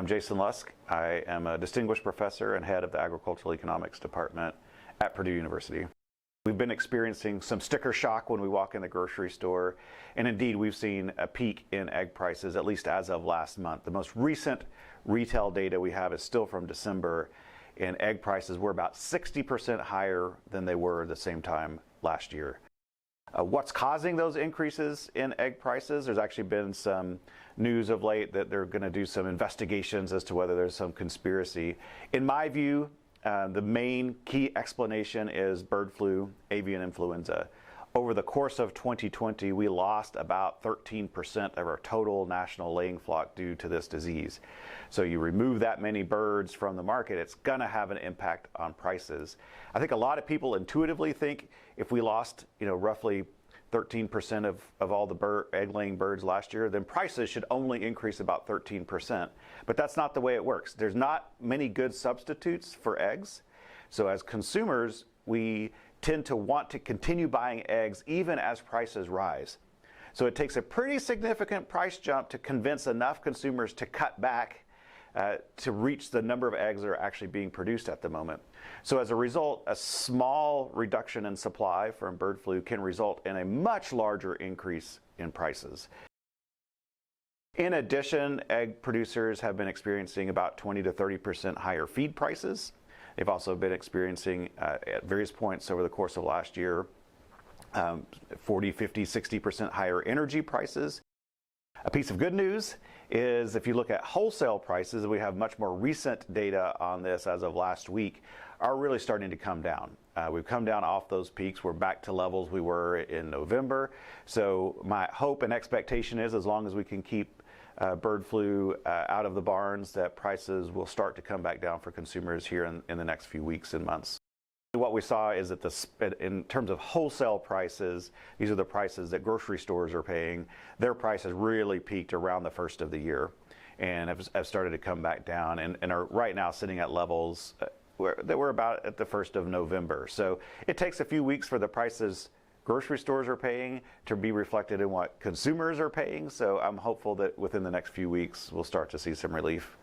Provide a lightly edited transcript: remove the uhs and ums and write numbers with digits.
I'm Jason Lusk. I am a distinguished professor and head of the Agricultural Economics Department at Purdue University. We've been experiencing some sticker shock when we walk in the grocery store, and indeed we've seen a peak in egg prices, at least as of last month. The most recent retail data we have is still from December, and egg prices were about 60% higher than they were the same time last year. What's causing those increases in egg prices? There's actually been some news of late that they're going to do some investigations as to whether there's some conspiracy. In my view, the main key explanation is bird flu, avian influenza. Over the course of 2020, we lost about 13% of our total national laying flock due to this disease. So you remove that many birds from the market, it's going to have an impact on prices. I think a lot of people intuitively think if we lost, roughly 13% of all the egg-laying birds last year, then prices should only increase about 13%. But that's not the way it works. There's not many good substitutes for eggs. So as consumers, we tend to want to continue buying eggs even as prices rise. So it takes a pretty significant price jump to convince enough consumers to cut back to reach the number of eggs that are actually being produced at the moment. So as a result, a small reduction in supply from bird flu can result in a much larger increase in prices. In addition, egg producers have been experiencing about 20 to 30% higher feed prices. They've also been experiencing at various points over the course of last year 40, 50, 60% higher energy prices. A piece of good news is if you look at wholesale prices, we have much more recent data on this as of last week, are really starting to come down. We've come down off those peaks. We're back to levels we were in November. So my hope and expectation is as long as we can keep bird flu out of the barns, that prices will start to come back down for consumers here in the next few weeks and months. What we saw is that in terms of wholesale prices, these are the prices that grocery stores are paying, their prices really peaked around the first of the year and have started to come back down and are right now sitting at levels that were about at the 1st of November. So it takes a few weeks for the prices grocery stores are paying to be reflected in what consumers are paying. So I'm hopeful that within the next few weeks, we'll start to see some relief.